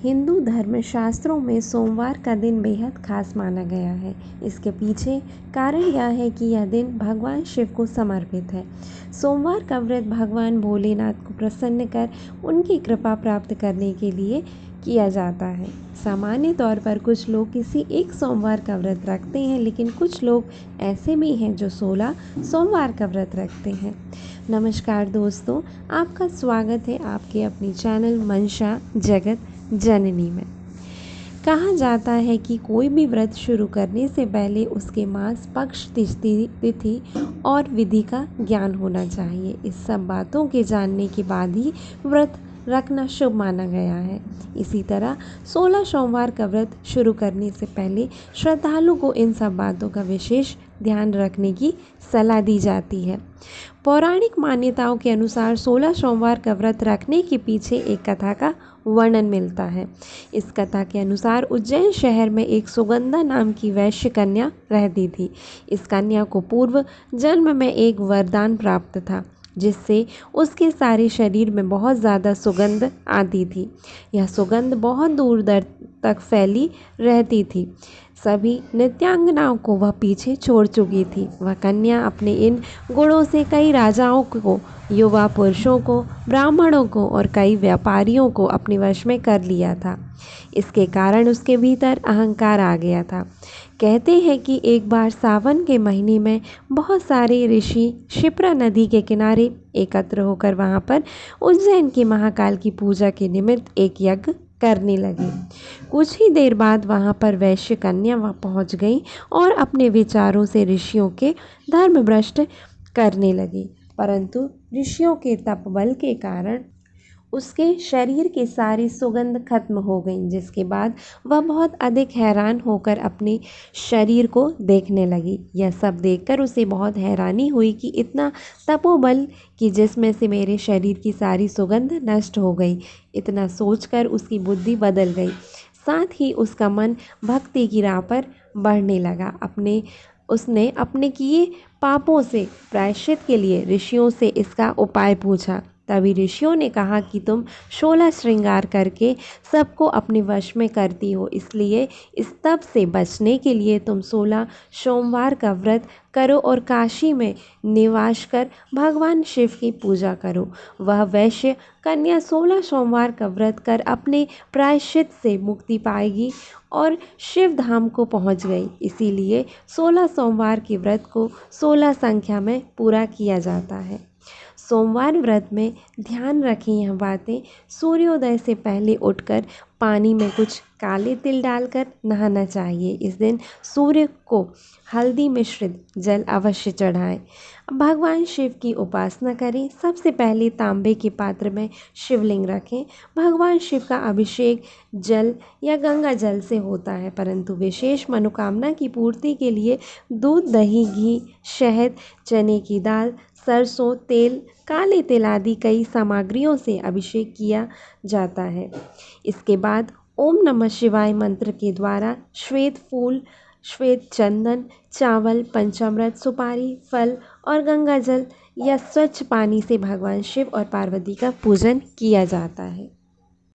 हिंदू धर्मशास्त्रों में सोमवार का दिन बेहद खास माना गया है। इसके पीछे कारण यह है कि यह दिन भगवान शिव को समर्पित है। सोमवार का व्रत भगवान भोलेनाथ को प्रसन्न कर उनकी कृपा प्राप्त करने के लिए किया जाता है। सामान्य तौर पर कुछ लोग किसी एक सोमवार का व्रत रखते हैं, लेकिन कुछ लोग ऐसे भी हैं जो 16 सोमवार का व्रत रखते हैं। नमस्कार दोस्तों, आपका स्वागत है आपके अपने चैनल मंशा जगत जननी में। कहा जाता है कि कोई भी व्रत शुरू करने से पहले उसके मास, पक्ष, तिथि और विधि का ज्ञान होना चाहिए। इस सब बातों के जानने के बाद ही व्रत रखना शुभ माना गया है। इसी तरह 16 सोमवार का व्रत शुरू करने से पहले श्रद्धालु को इन सब बातों का विशेष ध्यान रखने की सलाह दी जाती है। पौराणिक मान्यताओं के अनुसार 16 सोमवार का व्रत रखने के पीछे एक कथा का वर्णन मिलता है। इस कथा के अनुसार उज्जैन शहर में एक सुगंधा नाम की वैश्य कन्या रहती थी। इस कन्या को पूर्व जन्म में एक वरदान प्राप्त था, जिससे उसके सारे शरीर में बहुत ज़्यादा सुगंध आती थी। यह सुगंध बहुत दूर तक फैली रहती थी। सभी नित्यांगनाओं को वह पीछे छोड़ चुकी थी। वह कन्या अपने इन गुणों से कई राजाओं को, युवा पुरुषों को, ब्राह्मणों को और कई व्यापारियों को अपने वश में कर लिया था। इसके कारण उसके भीतर अहंकार आ गया था। कहते हैं कि एक बार सावन के महीने में बहुत सारे ऋषि क्षिप्रा नदी के किनारे एकत्र होकर वहाँ पर उज्जैन के महाकाल की पूजा के निमित्त एक यज्ञ करने लगे। कुछ ही देर बाद वहाँ पर वैश्य कन्या वहाँ पहुँच गई और अपने विचारों से ऋषियों के धर्म भ्रष्ट करने लगी। परंतु ऋषियों के तप बल के कारण उसके शरीर की सारी सुगंध खत्म हो गई, जिसके बाद वह बहुत अधिक हैरान होकर अपने शरीर को देखने लगी। यह सब देखकर उसे बहुत हैरानी हुई कि इतना तपोबल कि जिसमें से मेरे शरीर की सारी सुगंध नष्ट हो गई। इतना सोचकर उसकी बुद्धि बदल गई। साथ ही उसका मन भक्ति की राह पर बढ़ने लगा। उसने अपने किए पापों से प्रायश्चित के लिए ऋषियों से इसका उपाय पूछा। तभी ऋषियों ने कहा कि तुम 16 श्रृंगार करके सबको अपने वश में करती हो, इसलिए इस तप से बचने के लिए तुम 16 सोमवार का व्रत करो और काशी में निवास कर भगवान शिव की पूजा करो। वह वैश्य कन्या 16 सोमवार का व्रत कर अपने प्रायश्चित से मुक्ति पाएगी और शिव धाम को पहुंच गई। इसीलिए 16 सोमवार के व्रत को 16 संख्या में पूरा किया जाता है। सोमवार व्रत में ध्यान रखें यह बातें। सूर्योदय से पहले उठकर पानी में कुछ काले तिल डालकर नहाना चाहिए। इस दिन सूर्य को हल्दी मिश्रित जल अवश्य चढ़ाएं। भगवान शिव की उपासना करें। सबसे पहले तांबे के पात्र में शिवलिंग रखें। भगवान शिव का अभिषेक जल या गंगा जल से होता है, परंतु विशेष मनोकामना की पूर्ति के लिए दूध, दही, घी, शहद, चने की दाल, सरसों तेल, काले तिल आदि कई सामग्रियों से अभिषेक किया जाता है। इसके बाद ओम नमः शिवाय मंत्र के द्वारा श्वेत फूल, श्वेत चंदन, चावल, पंचामृत, सुपारी, फल और गंगा जल या स्वच्छ पानी से भगवान शिव और पार्वती का पूजन किया जाता है।